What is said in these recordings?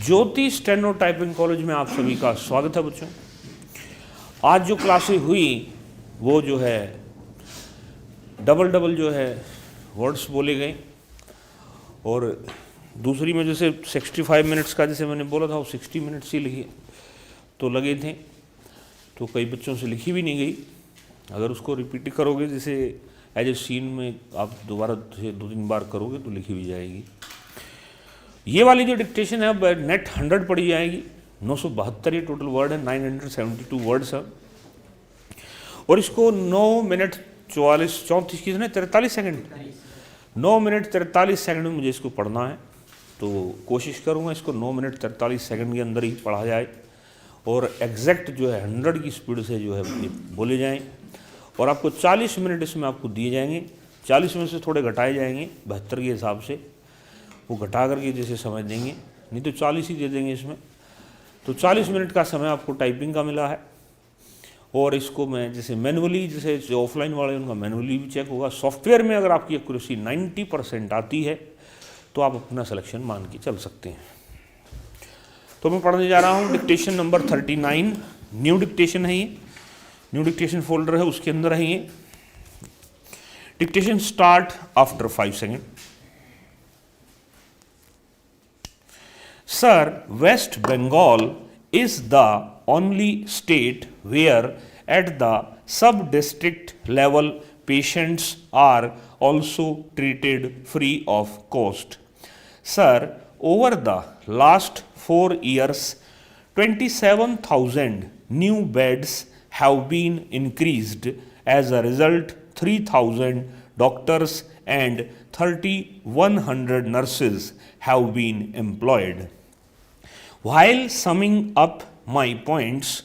ज्योति steno typing college में आप सभी का स्वागत है बच्चों। आज जो क्लासें हुई वो जो है डबल जो है वर्ड्स बोले गए, और दूसरी में जैसे 65 मिनट्स का जैसे मैंने बोला था वो 60 मिनट्स ही लिखे तो लगे थे, तो कई बच्चों से लिखी भी नहीं गई। अगर उसको रिपीट करोगे जैसे एज ए सीन में आप दोबारा से 2-3 बार करोगे तो लिखी भी जाएगी। ये वाली जो डिक्टेशन है अब नेट 100 पड़ी जाएगी। 972 ये टोटल वर्ड है, 972 वर्ड्स है, और इसको 9 मिनट 43 सेकंड 9 मिनट 43 सेकंड में मुझे इसको पढ़ना है। तो कोशिश करूँगा इसको 9 मिनट 43 सेकंड के अंदर ही पढ़ा जाए, और एग्जैक्ट जो है 100 की स्पीड से जो है बोले जाएँ। और आपको 40 मिनट इसमें आपको दिए जाएंगे, 40 में से थोड़े घटाए जाएंगे 72 के हिसाब से, वो घटा करके जैसे समय देंगे, नहीं तो 40 ही दे देंगे इसमें। तो 40 मिनट का समय आपको टाइपिंग का मिला है, और इसको मैं जैसे मैनुअली, जैसे जो ऑफलाइन वाले उनका मैनुअली भी चेक होगा। सॉफ्टवेयर में अगर आपकी एक्यूरेसी 90% आती है तो आप अपना सिलेक्शन मान के चल सकते हैं। तो मैं पढ़ने जा रहा हूँ डिक्टेशन नंबर 39। न्यू डिक्टेशन है ये, न्यू डिक्टेशन फोल्डर है, उसके अंदर है ये। Dictation start after 5 second. Sir, West Bengal is the only state where at the sub-district level patients are also treated free of cost. Sir, over the last 4 years, 27,000 new beds have been increased. As a result, 3,000 doctors and 3,100 nurses have been employed. While summing up my points,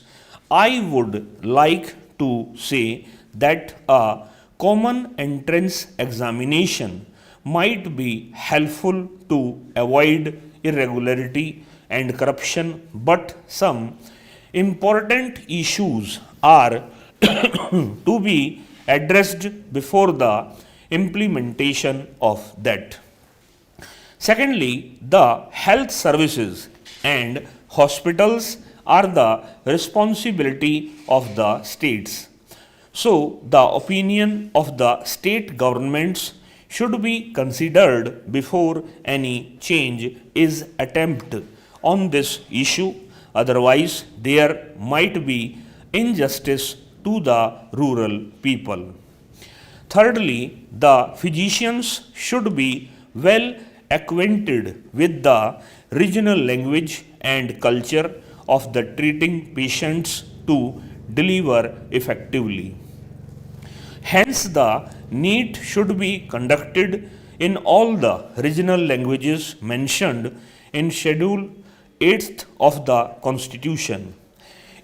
I would like to say that a common entrance examination might be helpful to avoid irregularity and corruption, but some important issues are to be addressed before the implementation of that. Secondly, the health services and hospitals are the responsibility of the states. So, the opinion of the state governments should be considered before any change is attempted on this issue. Otherwise, there might be injustice to the rural people. Thirdly, the physicians should be well acquainted with the regional language and culture of the treating patients to deliver effectively. Hence, the NEET should be conducted in all the regional languages mentioned in Schedule 8th of the Constitution.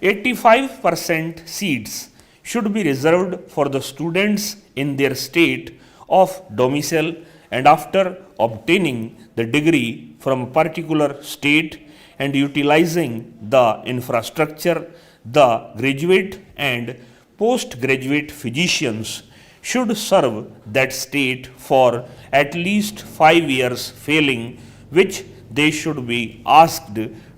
85% seats should be reserved for the students in their state of domicile, and after obtaining the degree from a particular state and utilizing the infrastructure, the graduate and postgraduate physicians should serve that state for at least 5 years, failing which they should be asked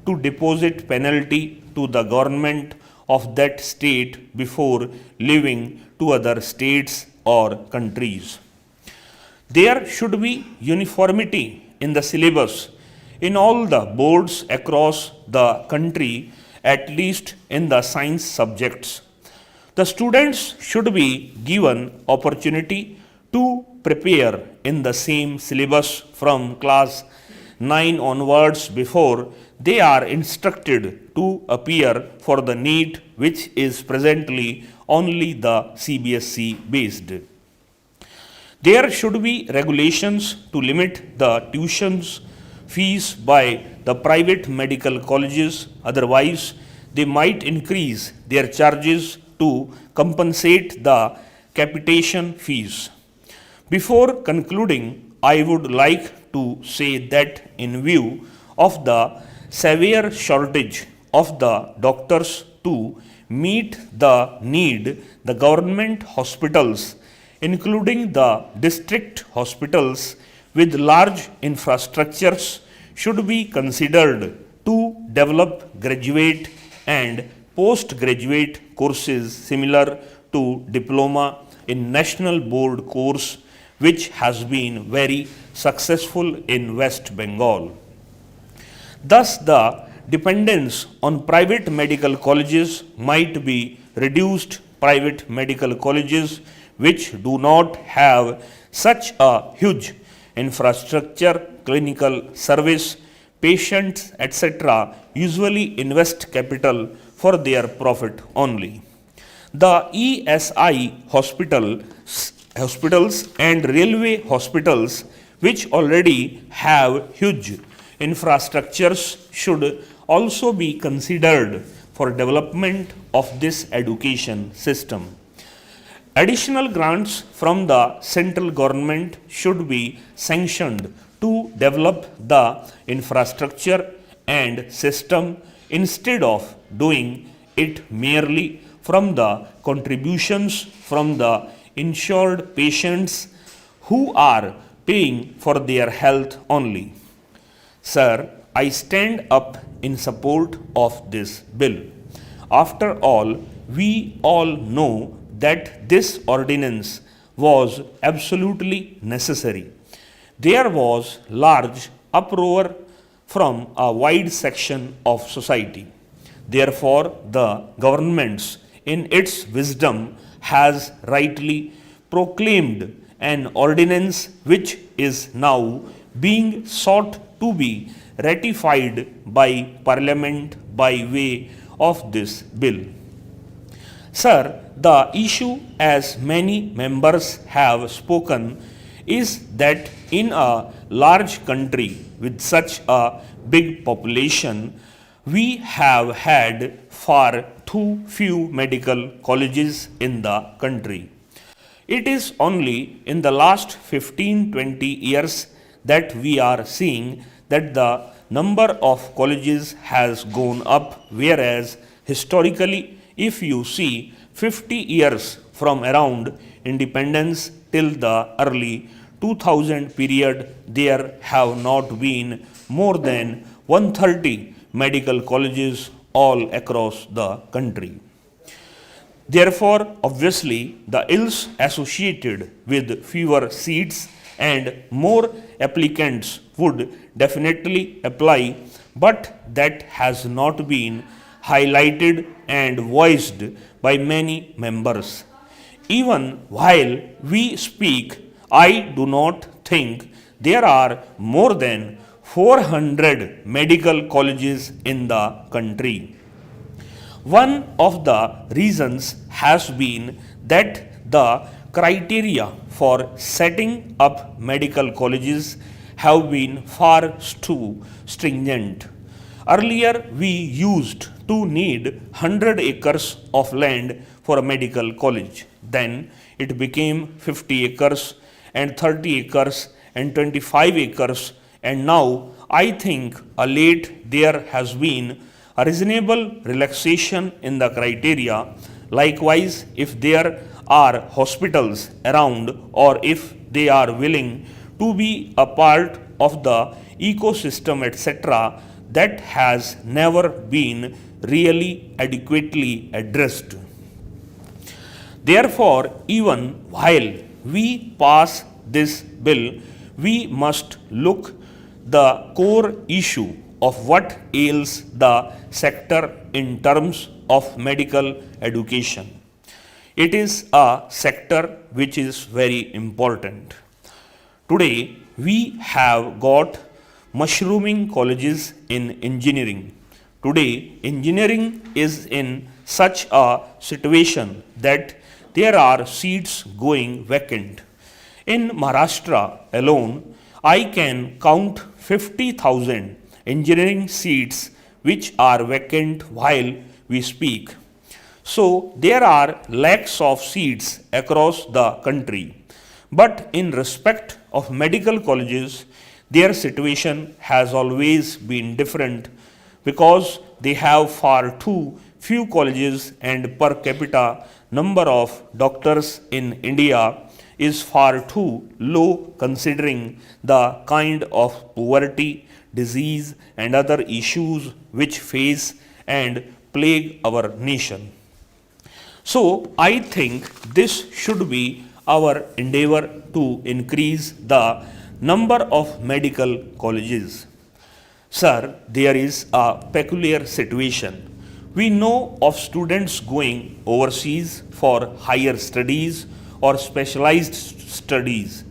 to deposit penalty to the government of that state before leaving to other states or countries. There should be uniformity in the syllabus in all the boards across the country, at least in the science subjects. The students should be given opportunity to prepare in the same syllabus from class 9 onwards before they are instructed to appear for the NEET, which is presently only the CBSE based. There should be regulations to limit the tuitions fees by the private medical colleges, otherwise they might increase their charges to compensate the capitation fees. Before concluding, I would like to say that in view of the severe shortage of the doctors to meet the need, the government hospitals including the district hospitals with large infrastructures, should be considered to develop graduate and postgraduate courses similar to diploma in national board course, which has been very successful in West Bengal. Thus, the dependence on private medical colleges might be reduced. Private medical colleges which do not have such a huge infrastructure, clinical service, patients, etc., usually invest capital for their profit only. The ESI hospitals and railway hospitals, which already have huge infrastructures, should also be considered for development of this education system. Additional grants from the central government should be sanctioned to develop the infrastructure and system instead of doing it merely from the contributions from the insured patients who are paying for their health only. Sir, I stand up in support of this bill. After all, we all know that this ordinance was absolutely necessary. There was large uproar from a wide section of society. Therefore, the government, in its wisdom, has rightly proclaimed an ordinance which is now being sought to be ratified by Parliament by way of this bill. Sir, the issue, as many members have spoken, is that in a large country with such a big population, we have had far too few medical colleges in the country. It is only in the last 15-20 years that we are seeing that the number of colleges has gone up, whereas historically, if you see 50 years from around independence till the early 2000 period, there have not been more than 130 medical colleges all across the country. Therefore, obviously, the ills associated with fewer seats and more applicants would definitely apply, but that has not been highlighted and voiced by many members. Even while we speak, I do not think there are more than 400 medical colleges in the country. One of the reasons has been that the criteria for setting up medical colleges have been far too stringent. Earlier, we used to need 100 acres of land for a medical college. Then it became 50 acres and 30 acres and 25 acres, and now I think late there has been a reasonable relaxation in the criteria. Likewise, if there are hospitals around or if they are willing to be a part of the ecosystem, etc., that has never been really adequately addressed. Therefore, even while we pass this bill, we must look the core issue of what ails the sector in terms of medical education. It is a sector which is very important. Today, we have got mushrooming colleges in engineering. Today, engineering is in such a situation that there are seats going vacant. In Maharashtra alone, I can count 50,000 engineering seats which are vacant while we speak. So, there are lakhs of seats across the country. But in respect of medical colleges, their situation has always been different because they have far too few colleges and per capita number of doctors in India is far too low considering the kind of poverty, disease, and other issues which face and plague our nation. So, I think this should be our endeavor to increase the number of medical colleges. Sir, there is a peculiar situation. We know of students going overseas for higher studies or specialized studies.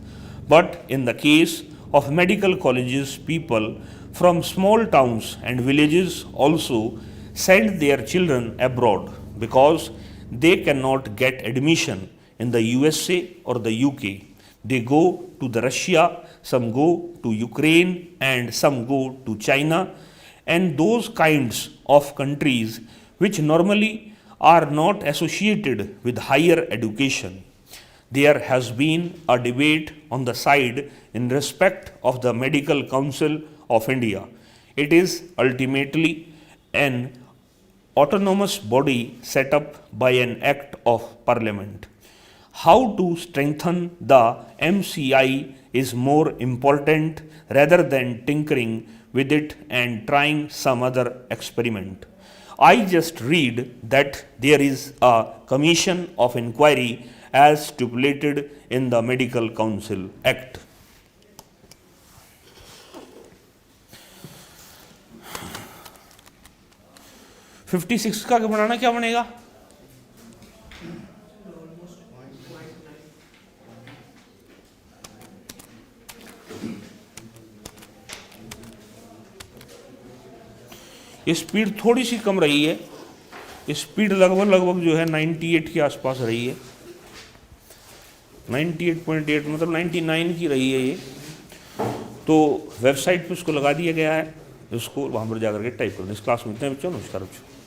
But in the case of medical colleges, people from small towns and villages also send their children abroad because they cannot get admission in the USA or the UK. They go to the Russia, some go to Ukraine, and some go to China, and those kinds of countries which normally are not associated with higher education. There has been a debate on the side in respect of the Medical Council of India. It is ultimately an autonomous body set up by an act of parliament. How to strengthen the MCI is more important rather than tinkering with it and trying some other experiment. I just read that there is a commission of inquiry as stipulated in the Medical Council Act. (56) का बनाना क्या बनेगा? Speed थोड़ी सी कम रही है, speed लगभग जो है 98 के आसपास रही है, 98.8 मतलब 99 की रही है ये। तो वेबसाइट पे उसको लगा दिया गया है, उसको वहाँ पर जाकर के टाइप कर दें। इस क्लास में इतने बच्चों, नमस्कार बच्चों।